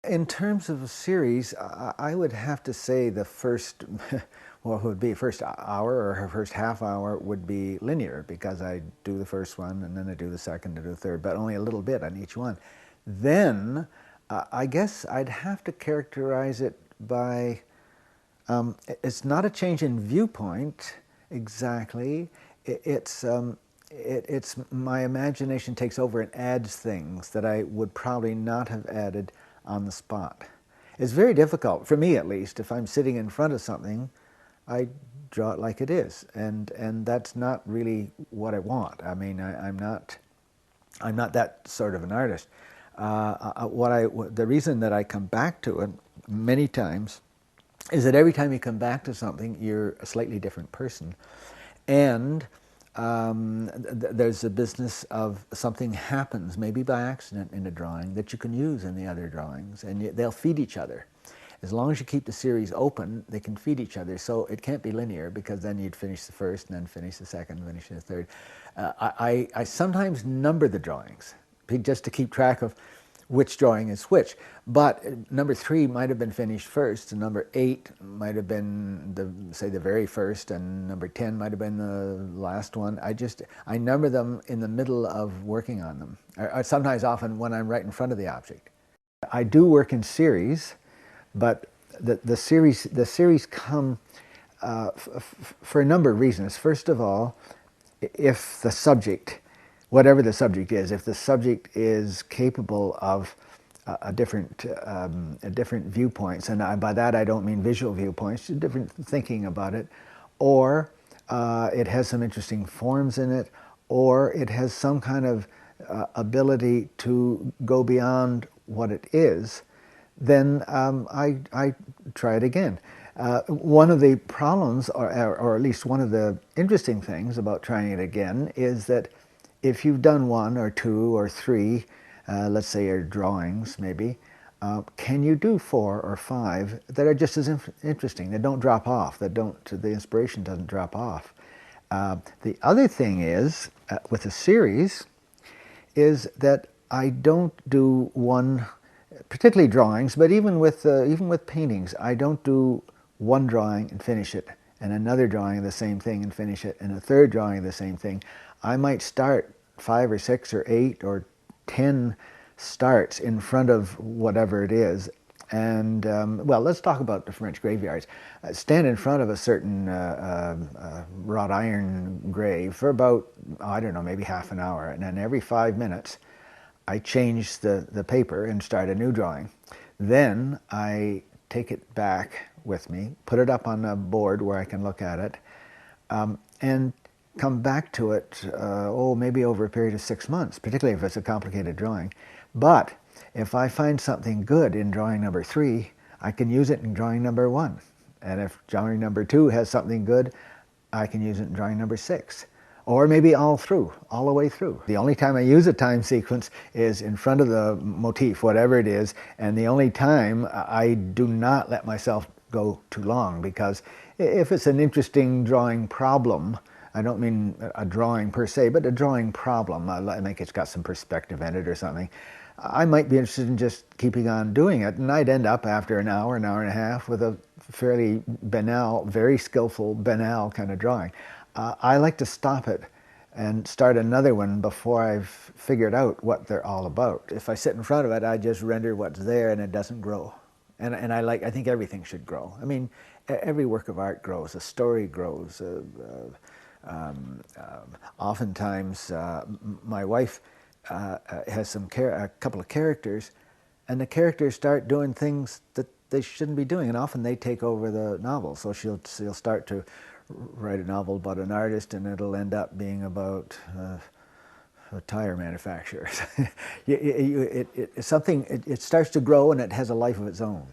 In terms of a series, I would have to say the first, what would be first hour or first half hour would be linear, because I do the first one and then I do the second and do the third, but only a little bit on each one. Then I guess I'd have to characterize it by, it's not a change in viewpoint exactly. It's my imagination takes over and adds things that I would probably not have added on the spot. It's very difficult, for me at least, if I'm sitting in front of something, I draw it like it is, and that's not really what I want. I mean, I'm not that sort of an artist. The reason that I come back to it many times is that every time you come back to something, you're a slightly different person, and there's a business of something happens, maybe by accident in a drawing, that you can use in the other drawings, and they'll feed each other. As long as you keep the series open, they can feed each other. So it can't be linear, because then you'd finish the first and then finish the second and finish the third. I sometimes number the drawings just to keep track of which drawing is which. But number 3 might have been finished first, and number 8 might have been, say, the very first, and number 10 might have been the last one. I number them in the middle of working on them, or sometimes often when I'm right in front of the object. I do work in series, but the series come for a number of reasons. First of all, if the subject, whatever the subject is, if the subject is capable of different viewpoints, and by that I don't mean visual viewpoints, just different thinking about it, or it has some interesting forms in it, or it has some kind of ability to go beyond what it is, then I try it again. One of the problems, or at least one of the interesting things about trying it again, is that if you've done 1 or 2 or 3, let's say your drawings maybe, can you do 4 or 5 that are just as interesting, that don't drop off, the inspiration doesn't drop off? The other thing is, with a series, is that I don't do one, particularly drawings, but even with paintings, I don't do one drawing and finish it, and another drawing of the same thing and finish it, and a third drawing of the same thing. I might start 5 or 6 or 8 or 10 starts in front of whatever it is. And, well, let's talk about the French graveyards. Stand in front of a certain wrought iron grave for about, I don't know, maybe half an hour. And then every 5 minutes, I change the paper and start a new drawing. Then I take it back with me, put it up on a board where I can look at it, and come back to it, maybe over a period of 6 months, particularly if it's a complicated drawing. But if I find something good in drawing number 3, I can use it in drawing number 1. And if drawing number 2 has something good, I can use it in drawing number 6. Or maybe all the way through. The only time I use a time sequence is in front of the motif, whatever it is, and the only time I do not let myself go too long, because if it's an interesting drawing problem, I don't mean a drawing per se, but a drawing problem, I think it's got some perspective in it or something, I might be interested in just keeping on doing it, and I'd end up after an hour and a half with a fairly banal, very skillful, banal kind of drawing. I like to stop it and start another one before I've figured out what they're all about. If I sit in front of it, I just render what's there and it doesn't grow. And I think everything should grow. I mean, every work of art grows, a story grows. Oftentimes, my wife has a couple of characters, and the characters start doing things that they shouldn't be doing, and often they take over the novel. So she'll start to write a novel about an artist, and it'll end up being about tire manufacturers. It starts to grow, and it has a life of its own.